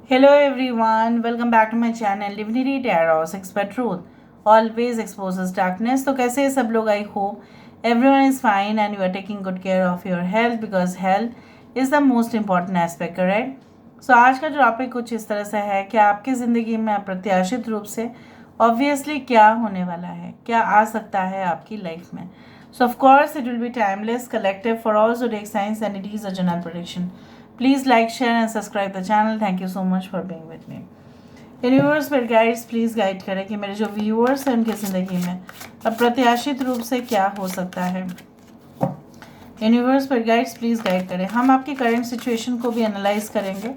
Hello everyone, welcome back to my channel Divinity Tarot Expert Truth always exposes darkness. तो कैसे हैं सब लोग? I hope everyone is fine and you are taking good care of your health because health is the most important aspect, correct? So आज का जो topic कुछ इस तरह से है कि आपकी ज़िंदगी में अप्रत्याशित रूप से ऑब्वियसली क्या होने वाला है, क्या आ सकता है आपकी लाइफ में. So of course it will be timeless, collective for all zodiac signs and it is a general prediction. Please like, share and subscribe the channel. Thank you so much for being with me. Universe पर guides please guide करें कि मेरे जो viewers हैं उनकी ज़िंदगी में अप्रत्याशित रूप से क्या हो सकता है. यूनिवर्स पर गाइड्स प्लीज़ गाइड करें. हम आपकी करंट सिचुएशन को भी एनालाइज करेंगे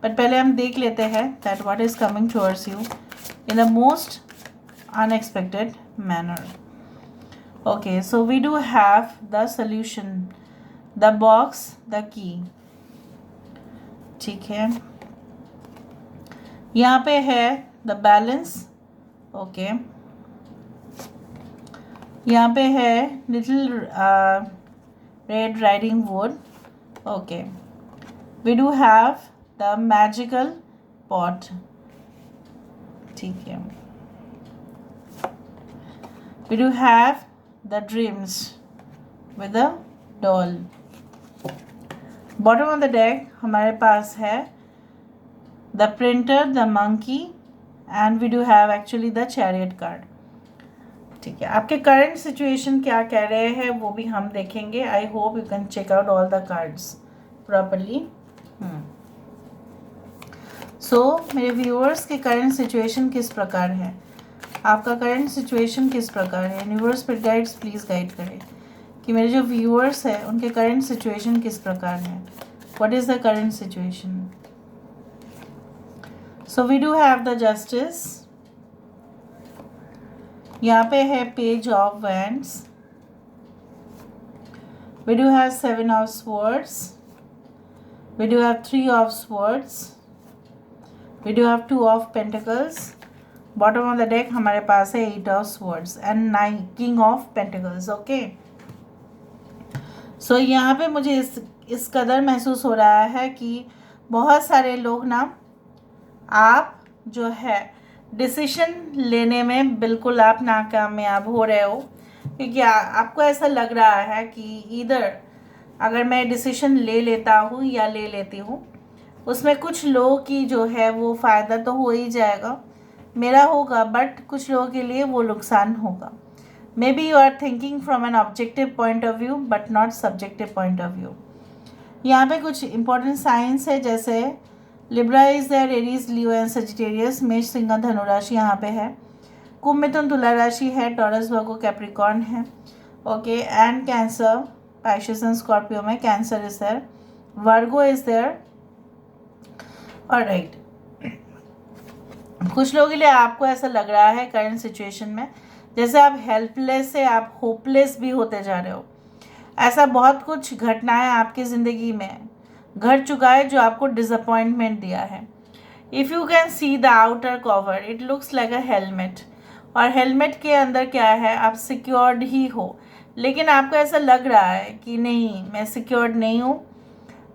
बट पहले हम देख लेते हैं that what is coming towards you in the most unexpected manner. Okay, so we do have the solution, the box, the key. ठीक है, यहाँ पे है द बैलेंस. ओके, यहाँ पे है Little Red Riding Hood. Okay, we do have the magical pot. ठीक है, we do have the dreams with the doll. Bottom of the deck हमारे पास है the printer, the monkey and we do have actually the chariot card. ठीक है, आपके current situation क्या कह रहे हैं वो भी हम देखेंगे. I hope you can check out all the cards properly. So मेरे व्यूअर्स के करंट सिचुएशन किस प्रकार है, आपका करंट सिचुएशन किस प्रकार है. यूनिवर्स पर गाइड्स प्लीज़ गाइड करें कि मेरे जो व्यूअर्स हैं उनके करंट सिचुएशन किस प्रकार है. What is the current situation. So we do have the justice. यहाँ पे है page of wands. We do have 7 of swords. We do have 3 of swords. We do have 2 of pentacles. Bottom of the deck हमारे पास है 8 of swords and 9 king of pentacles. Okay, so यहाँ पे मुझे इस कदर महसूस हो रहा है कि बहुत सारे लोग ना, आप जो है डिसीजन लेने में बिल्कुल आप नाकामयाब हो रहे हो क्योंकि आपको ऐसा लग रहा है कि इधर अगर मैं डिसीजन ले लेता हूँ या ले लेती हूँ उसमें कुछ लोगों की जो है वो फ़ायदा तो हो ही जाएगा, मेरा होगा, बट कुछ लोगों के लिए वो नुकसान होगा. Maybe you are thinking from an objective point of view but not subjective point of view. यहाँ पे कुछ इंपॉर्टेंट साइंस है जैसे Libra is there, Aries, Leo and Sagittarius. मेष, सिंह, धनु राशि यहाँ पे है. कुंभ, मिथुन, तुला राशि है. टॉरस, वर्गो, कैप्रिकॉर्न है. Okay, and Cancer, Pisces and Scorpio में Cancer is there, Virgo is there. Alright, कुछ लोगों के लिए आपको ऐसा लग रहा है करंट सिचुएशन में जैसे आप हेल्पलेस से आप होपलेस भी होते जा रहे हो. ऐसा बहुत कुछ घटनाएं आपकी ज़िंदगी में घट चुका है जो आपको डिसअपॉइंटमेंट दिया है. If you can see the outer cover it looks like a helmet, और हेलमेट के अंदर क्या है, आप सिक्योर्ड ही हो लेकिन आपको ऐसा लग रहा है कि नहीं, मैं सिक्योर्ड नहीं हूँ,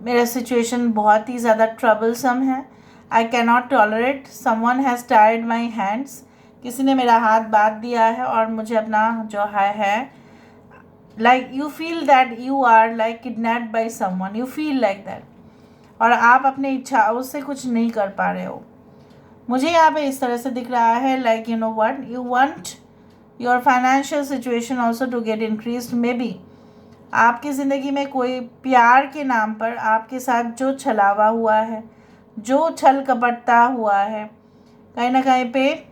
मेरा सिचुएशन बहुत ही ज़्यादा ट्रबलसम है. I cannot tolerate, someone has tied my hands, किसी ने मेरा हाथ बांध दिया है और मुझे अपना जो है like you feel that you are like kidnapped by someone, you feel like that, और आप अपनी इच्छाओं से कुछ नहीं कर पा रहे हो. मुझे यहाँ पे इस तरह से दिख रहा है like you know what, you want your financial situation also to get increase. Maybe आपकी ज़िंदगी में कोई प्यार के नाम पर आपके साथ जो छलावा हुआ है, जो छल कपटता हुआ है, कहीं ना कहीं पे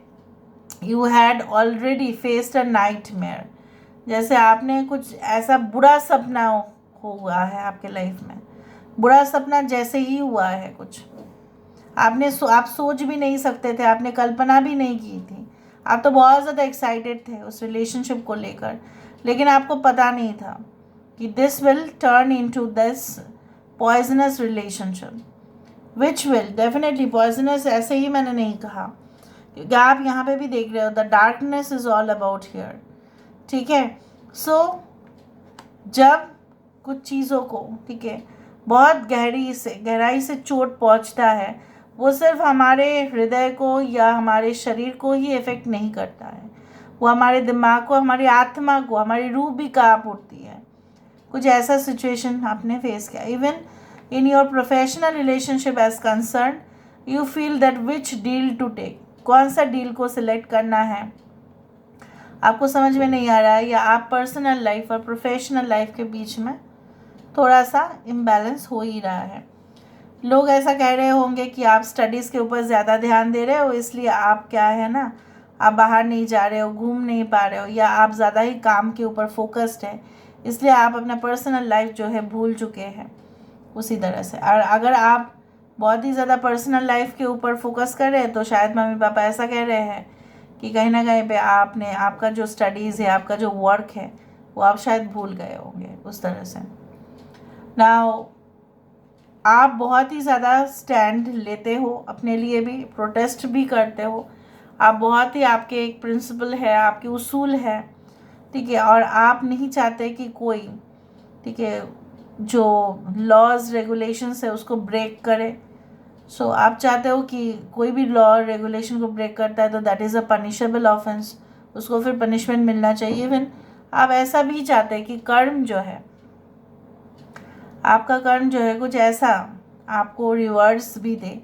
you had already faced a nightmare, जैसे आपने कुछ ऐसा बुरा सपना हुआ है आपके लाइफ में, बुरा सपना जैसे ही हुआ है कुछ आप सोच भी नहीं सकते थे, आपने कल्पना भी नहीं की थी. आप तो बहुत ज़्यादा एक्साइटेड थे उस रिलेशनशिप को लेकर, लेकिन आपको पता नहीं था कि this will turn into this poisonous relationship which will definitely poisonous. ऐसे ही मैंने नहीं कहा क्योंकि आप यहाँ पे भी देख रहे हो the darkness is all about here. ठीक है, सो जब कुछ चीज़ों को, ठीक है, बहुत गहराई से चोट पहुंचता है, वो सिर्फ हमारे हृदय को या हमारे शरीर को ही इफ़ेक्ट नहीं करता है, वो हमारे दिमाग को, हमारी आत्मा को, हमारी रूह भी काँप उठती है। कुछ ऐसा सिचुएशन आपने फेस किया। Even in your professional relationship as concern, you feel that which deal to take, कौन सा डील को सिलेक्ट करना है आपको समझ में नहीं आ रहा है, या आप पर्सनल लाइफ और प्रोफेशनल लाइफ के बीच में थोड़ा सा इम्बैलेंस हो ही रहा है। लोग ऐसा कह रहे होंगे कि आप स्टडीज़ के ऊपर ज़्यादा ध्यान दे रहे हो, इसलिए आप क्या है ना, आप बाहर नहीं जा रहे हो, घूम नहीं पा रहे हो, या आप ज़्यादा ही काम के ऊपर फोकस्ड है, इसलिए आप अपना पर्सनल लाइफ जो है भूल चुके हैं। उसी तरह से और अगर आप बहुत ही ज़्यादा पर्सनल लाइफ के ऊपर फोकस कर रहे हैं, तो शायद मम्मी पापा ऐसा कह रहे हैं कि कहीं ना कहीं पे आपने आपका जो स्टडीज़ है, आपका जो वर्क है, वो आप शायद भूल गए होंगे उस तरह से। नाउ आप बहुत ही ज़्यादा स्टैंड लेते हो अपने लिए भी, प्रोटेस्ट भी करते हो, आप बहुत ही, आपके एक प्रिंसिपल है, आपके उसूल है, ठीक है, और आप नहीं चाहते कि कोई, ठीक है, जो लॉज रेगुलेशंस है उसको ब्रेक करे। सो आप चाहते हो कि कोई भी लॉ रेगुलेशन को ब्रेक करता है तो that is a punishable offence, उसको फिर पनिशमेंट मिलना चाहिए। इवन आप ऐसा भी चाहते हैं कि कर्म जो है, आपका कर्म जो है कुछ ऐसा आपको रिवर्स भी दे,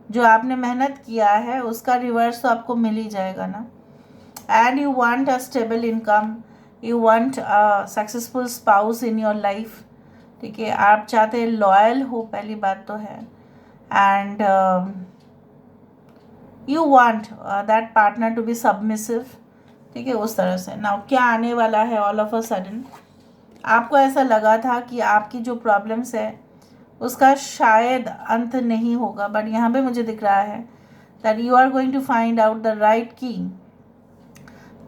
जो आपने मेहनत किया है उसका रिवर्स तो आपको मिल ही जाएगा ना। And you want a stable income, you want a successful spouse in your life, ठीक है, आप चाहते हैं लॉयल हो, पहली बात तो है, and you want that partner to be submissive, ठीक है, उस तरह से। नाउ क्या आने वाला है ऑल ऑफ अ सडन, आपको ऐसा लगा था कि आपकी जो प्रॉब्लम्स है उसका शायद अंत नहीं होगा, बट यहाँ पे मुझे दिख रहा है that you are going to find out the right key,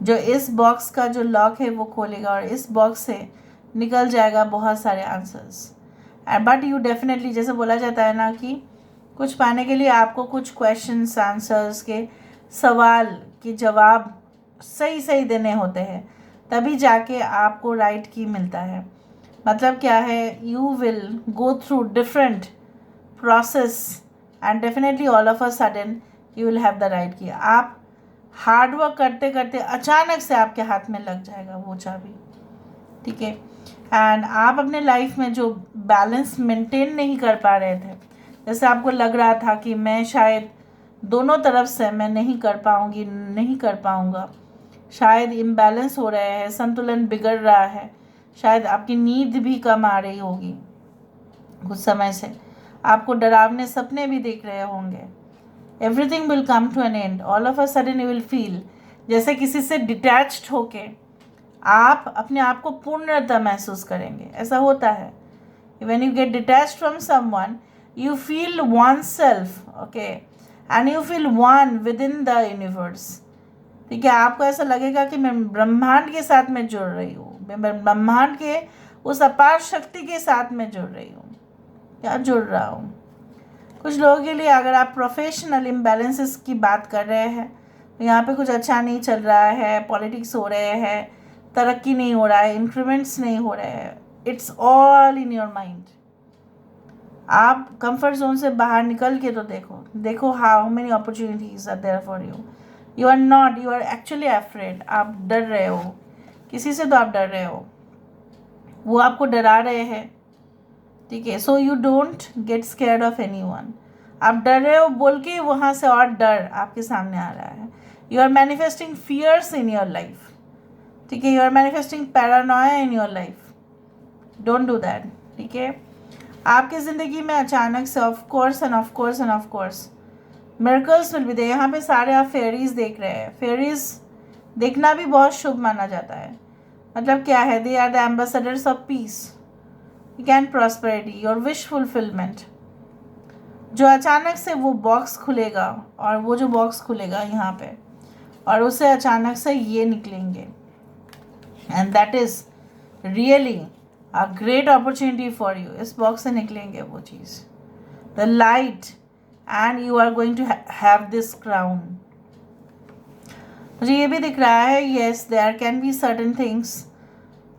जो इस बॉक्स का जो लॉक है वो खोलेगा और इस बॉक्स से निकल जाएगा बहुत सारे आंसर्स। बट यू डेफिनेटली, जैसे बोला जाता है ना कि कुछ पाने के लिए आपको कुछ क्वेश्चंस आंसर्स के सवाल के जवाब सही सही देने होते हैं, तभी जाके आपको राइट की मिलता है। मतलब क्या है, you will go through different process and definitely all of a sudden you will have the right की। आप हार्ड वर्क करते करते अचानक से आपके हाथ में लग जाएगा वो चाबी, ठीक है, एंड आप अपने लाइफ में जो बैलेंस मेंटेन नहीं कर पा रहे थे, जैसे आपको लग रहा था कि मैं शायद दोनों तरफ से मैं नहीं कर पाऊँगी, नहीं कर पाऊँगा, शायद इम्बैलेंस हो रहे हैं, संतुलन बिगड़ रहा है, शायद आपकी नींद भी कम आ रही होगी, कुछ समय से आपको डरावने सपने भी देख रहे होंगे। Everything will come to an end, all of a sudden you will feel जैसे किसी से डिटैच्ड होके आप अपने आप को पूर्णतः महसूस करेंगे। ऐसा होता है, when you get detached from someone you feel one self, okay, and you feel one with in the universe, ठीक है। आपको ऐसा लगेगा कि मैं ब्रह्मांड के साथ में जुड़ रही हूँ, मैं ब्रह्मांड के उस अपार शक्ति के साथ में जुड़ रही हूँ, क्या जुड़ रहा हूँ। कुछ लोगों के लिए अगर आप प्रोफेशनल इम्बैलेंसेस की बात कर रहे हैं तो यहाँ पे कुछ अच्छा नहीं चल रहा है, पॉलिटिक्स हो रहे हैं, तरक्की नहीं हो रहा है, इंक्रीमेंट्स नहीं हो रहे हैं, it's all in your mind. आप कंफर्ट जोन से बाहर निकल के तो देखो how many opportunities are there for you. You are not, you are actually afraid, आप डर रहे हो किसी से, तो आप डर रहे हो, वो आपको डरा रहे हैं, ठीक है। So you don't get scared of anyone, आप डर रहे हो बोल के वहाँ से और डर आपके सामने आ रहा है। You are manifesting fears in your life, ठीक है, you are manifesting paranoia in your life, don't do that, ठीक है। आपकी ज़िंदगी में अचानक से of course and of course and of course miracles will be there. यहाँ पे सारे आप फेरीज देख रहे हैं, फेरीज देखना भी बहुत शुभ माना जाता है। मतलब क्या है, they are the ambassadors of peace and prosperity, your wish fulfilment. जो अचानक से वो बॉक्स खुलेगा, और वो जो बॉक्स खुलेगा यहाँ पे, और उससे अचानक से ये निकलेंगे, and that is really a great opportunity for you. इस बॉक्स से निकलेंगे वो चीज़, the light, and you are going to have this crown. मुझे ये भी दिख रहा है, yes there can be certain things,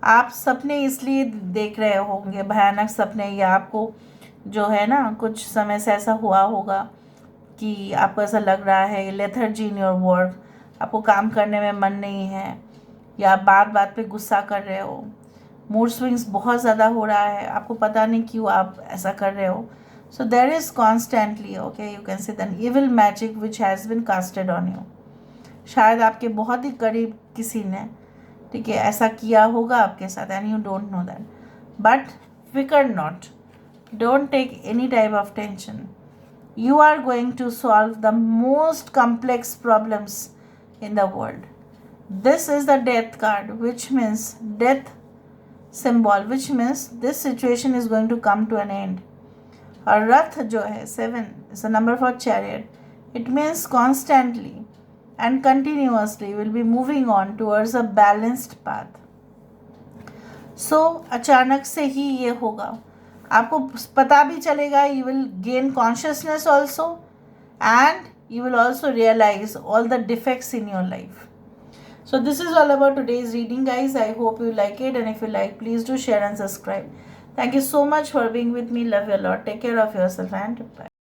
आप सपने इसलिए देख रहे होंगे, भयानक सपने, या आपको जो है ना कुछ समय से ऐसा हुआ होगा कि आपको ऐसा लग रहा है लेथर्जी इन योर वर्क, आपको काम करने में मन नहीं है, या आप बात बात पे गुस्सा कर रहे हो, मूड स्विंग्स बहुत ज़्यादा हो रहा है, आपको पता नहीं क्यों आप ऐसा कर रहे हो. So there is constantly, okay, you can see then evil magic which has been casted on you. शायद आपके बहुत ही करीब किसी ने, ठीक है, ऐसा किया होगा आपके साथ and you don't know that. But फिकर not, don't take any type of tension. You are going to solve the most complex problems in the world. This is the death card, which means death symbol, which means this situation is going to come to an end. और रथ जो है 7 is a number for chariot. It means constantly and continuously will be moving on towards a balanced path. So अचानक से ही ये होगा, आपको पता भी चलेगा. You will gain consciousness also and you will also realise all the defects in your life. So this is all about today's reading, guys. I hope you like it, and if you like, please do share and subscribe. Thank you so much for being with me. Love you a lot. Take care of yourself and bye.